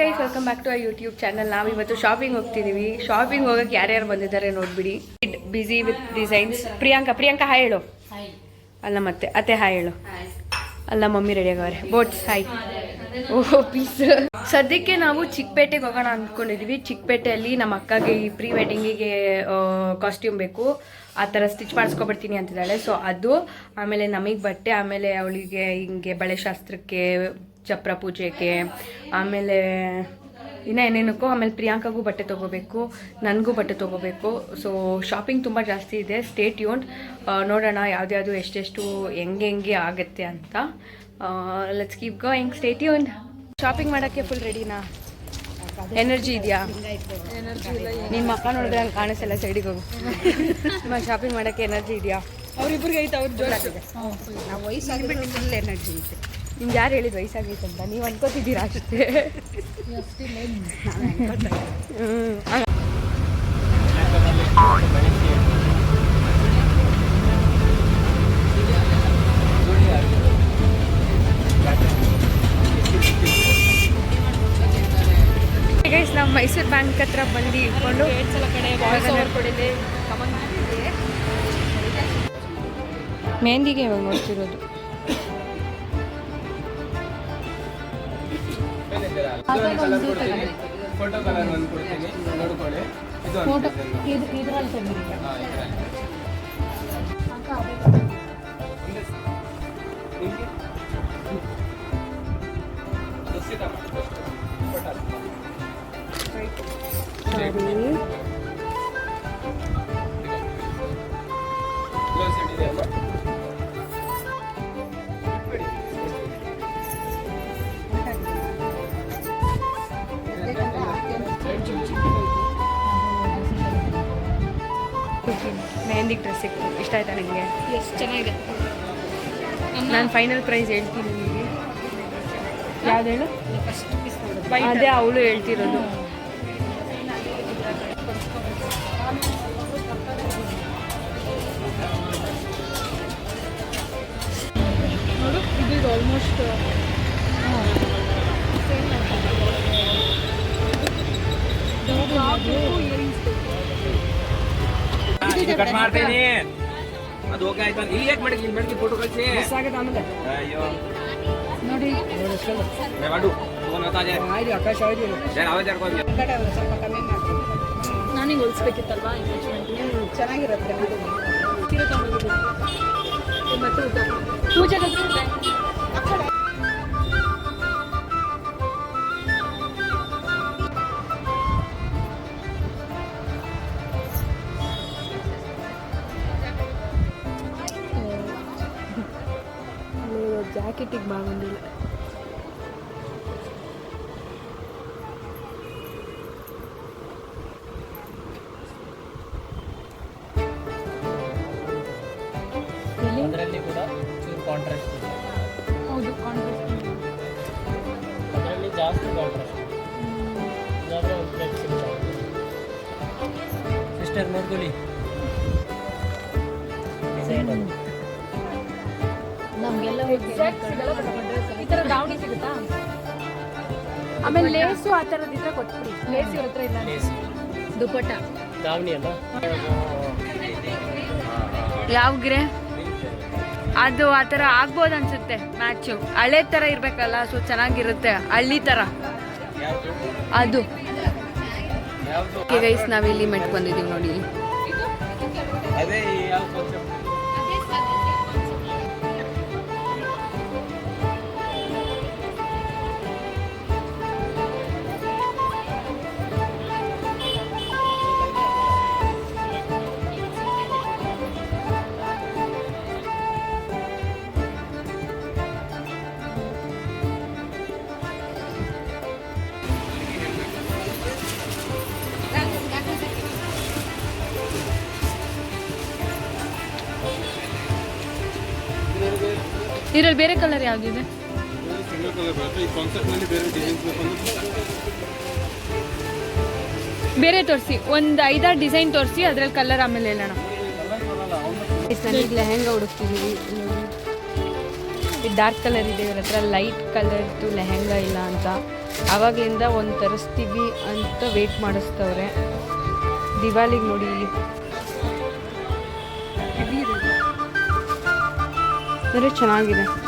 Guys welcome back to YouTube channel. ನಾವು ಇವತ್ತು shopping ಹೋಗ್ತಿದೀವಿ. ಶಾಪಿಂಗ್ ಹೋಗಕ್ಕೆ ಯಾರ್ಯಾರು ಬಂದಿದ್ದಾರೆ ನೋಡ್ಬಿಡಿ. Busy with designs. Priyanka hi ಹೇಳು. ಅಲ್ಲ ಮತ್ತೆ ಅತ್ತೆ ಹಾಯ್ ಹೇಳು. ಅಲ್ಲ ಮಮ್ಮಿ ರೆಡಿ ಆಗವ್ರೆ. ಬೋಟ್ಸ್ ಹಾಯ್. ಓಹೋ ಪೀಸ್. ಸದ್ಯಕ್ಕೆ ನಾವು ಚಿಕ್ಕಪೇಟೆಗೆ ಹೋಗೋಣ ಅಂದ್ಕೊಂಡಿದೀವಿ. ಚಿಕ್ಕಪೇಟೆಯಲ್ಲಿ ನಮ್ಮ ಅಕ್ಕಗೆ ಈ ಪ್ರೀ ವೆಡ್ಡಿಂಗಿಗೆ ಕಾಸ್ಟ್ಯೂಮ್ ಬೇಕು, ಆ ಥರ ಸ್ಟಿಚ್ ಮಾಡಿಸ್ಕೊಬಿಡ್ತೀನಿ ಅಂತಿದ್ದಾಳೆ. ಸೊ ಅದು, ಆಮೇಲೆ ನಮಗೆ ಬಟ್ಟೆ, ಆಮೇಲೆ ಅವಳಿಗೆ ಹಿಂಗೆ ಬಳೆ ಶಾಸ್ತ್ರಕ್ಕೆ, ಚಪ್ರ ಪೂಜೆಗೆ, ಆಮೇಲೆ ಇನ್ನೂ ಏನೇನಕ್ಕೋ. ಆಮೇಲೆ ಪ್ರಿಯಾಂಕಾಗೂ ಬಟ್ಟೆ ತೊಗೋಬೇಕು, ನನಗೂ ಬಟ್ಟೆ ತೊಗೋಬೇಕು. ಸೊ ಶಾಪಿಂಗ್ ತುಂಬ ಜಾಸ್ತಿ ಇದೆ. Stay tuned. ನೋಡೋಣ ಯಾವ್ದ್ಯಾವುದು ಎಷ್ಟೆಷ್ಟು ಹೆಂಗೆ ಆಗುತ್ತೆ ಅಂತ. Let's keep going. Stay tuned. Shopping ಮಾಡೋಕ್ಕೆ ಫುಲ್ ರೆಡಿನಾ? ಎನರ್ಜಿ ಇದೆಯಾ? ನಿಮ್ಮ ಅಕ್ಕ ನೋಡಿದ್ರೆ ಹಂಗೆ ಕಾಣಿಸಲ್ಲ. ಸೈಡಿಗೆ ಹೋಗು. ಶಾಪಿಂಗ್ ಮಾಡೋಕ್ಕೆ ಎನರ್ಜಿ ಇದೆಯಾ? ಅವ್ರಿಬ್ರಿಗೆ ಐತೆ. ಅವ್ರ ಜೋರಾಗಿದೆ. ನಾವು ವಯಸ್ಸಾಗಿಬಿಟ್ಟು ಫುಲ್ ಎನರ್ಜಿ ಐತೆ. ನಿಮ್ಗೆ ಯಾರು ಹೇಳಿದ್ದು ವಯಸ್ಸಾಗೈತೆ ಅಂತ? ನೀವು ಅನ್ಕೋತಿದ್ದೀರಾ ಅಷ್ಟೇ. ಗೈಸ್ ನಾವು ಮೈಸೂರು ಬ್ಯಾಂಕ್ ಹತ್ರ ಬಂದು ಇಟ್ಕೊಂಡು ಮೆಹಂದಿಗೆ ಇವಾಗ ನೋಡ್ತಿರೋದು. ಫೋಟೋ ಕಲರ್ ಒಂದು ಕೊಡ್ತೀನಿ, ನೋಡ್ಕೊಳ್ಳಿ. ಮೆಹಂದಿಗೆ ಡ್ರೆಸ್ ಸಿಕ್ತು. ಇಷ್ಟ ಆಯ್ತಾ ನಿಮಗೆ? ಎಷ್ಟು ಚೆನ್ನಾಗಿದೆ. ನಾನು ಫೈನಲ್ ಪ್ರೈಸ್ ಹೇಳ್ತೀನಿ ನಿಮಗೆ. ಯಾವ್ದು ಹೇಳು? ಫಸ್ಟ್ ಪೀಸ್ ನೋಡೋದು. ಅದೇ ಅವಳು ಹೇಳ್ತಿರೋದು. ನೋಡು, ಇದು ಆಲ್ಮೋಸ್ಟ್ ಕಟ್ ಮಾಡ್ತೀನಿ. ಅದು ಓಕೆ ಆಯ್ತು. ಇಲ್ಲಿ ಯಾಕೆ ಮಾಡಿ ಬೆಳಗ್ಗೆ ಫೋಟೋ ಕಳಿಸಿ. ಅಯ್ಯೋ ನೋಡಿ ಮಾಡು ಫೋನ್ ಹೋಗ್ತಾ ಇದೆ. ಆಕಾಶ ಸ್ವಲ್ಪ ಕಮ್ಮಿ ಮಾಡಿ. ನಾನೀಗ ಹೊಲಿಸ್ಬೇಕಿತ್ತಲ್ವಾ ಎಂಗೇಜ್ಮೆಂಟ್. ಚೆನ್ನಾಗಿರುತ್ತೆ. ಸೀರೆ ತಗೊಂಡಿದ್ದೀನಿ ಮತ್ತು ಪೂಜೆಗೆ ಜಾಕೆಟಿಗೆ ಬಾಗೊಂಡಿಲ್ಲ. ಅದರಲ್ಲಿ ಕೂಡ ಚೂರು ಕಾಂಟ್ರಾಸ್ಟ್ ಇದೆ. ಹೌದು, ಕಾಂಟ್ರಾಸ್ಟ್. ಅದರಲ್ಲಿ ಜಾಸ್ತಿ ಕಾಂಟ್ರಾಸ್ಟ್. ಇದಾದರೆ ಒಂದು ಪ್ಲೇಟ್ ಸಿಗ್ತದೆ. ಸಿಸ್ಟರ್ ನೋಡ್ಕೊಳ್ಳಿ ಡಿಸೈನ್. ನಮಗೆಲ್ಲ ಈ ಥರ ದಾವಣಿ ಸಿಗುತ್ತಾ? ಆಮೇಲೆ ಲೇಸು ಆ ಥರದ್ದು ಇದ್ರೆ ಕೊಟ್ಬಿಡಿ. ಲೇಸ್ ಇವ್ರ ಹತ್ರ ಇಲ್ಲ. ದುಪ್ಪಟ್ಟ ದಾವಣಿ ಅಲ್ಲ ಯಾವ್ಗ್ರೆ ಅದು ಆ ಥರ ಆಗ್ಬೋದು ಅನ್ಸುತ್ತೆ. ಮ್ಯಾಚು ಹಳೆ ಥರ ಇರಬೇಕಲ್ಲ, ಸೊ ಚೆನ್ನಾಗಿರುತ್ತೆ. ಹಳ್ಳಿ ಥರ ಅದು. ಗೈಸ್ ನಾವಿಲ್ಲಿ ಮೆಟ್ಕೊಂಡಿದ್ದೀವಿ ನೋಡಿ. ಅದೇ ಯಾವ ಕಾನ್ಸೆಪ್ಟ್? ಇದರಲ್ಲಿ ಬೇರೆ ಕಲರ್ ಯಾವುದಿದೆ? ಸಿಂಗಲ್ ಕಲರ್ ಬರುತ್ತೆ. ಈ ಕಾನ್ಸೆಪ್ಟ್ ನಲ್ಲಿ ಬೇರೆ ಡಿಸೈನ್ಸ್ ಬೇರೆ ತೋರಿಸಿ. ಒಂದು 5-6 ಡಿಸೈನ್ ತೋರಿಸಿ, ಅದ್ರಲ್ಲಿ ಕಲರ್ ಆಮೇಲೆ ಹೇಳೋಣ. ನನಗೆ ಲೆಹಂಗಾ ಹುಡುಕ್ತಿದ್ದೀವಿ. ಡಾರ್ಕ್ ಕಲರ್ ಇದೆ ಇವ್ರ ಹತ್ರ, ಲೈಟ್ ಕಲರ್ದು ಲೆಹಂಗಾ ಇಲ್ಲ ಅಂತ. ಆವಾಗಲಿಂದ ಒಂದು ತರಿಸ್ತೀವಿ ಅಂತ ವೇಟ್ ಮಾಡಿಸ್ತವ್ರೆ. ದಿವಾಲಿಗೆ ನೋಡಿ ಅಂದರೆ ಚೆನ್ನಾಗಿದೆ.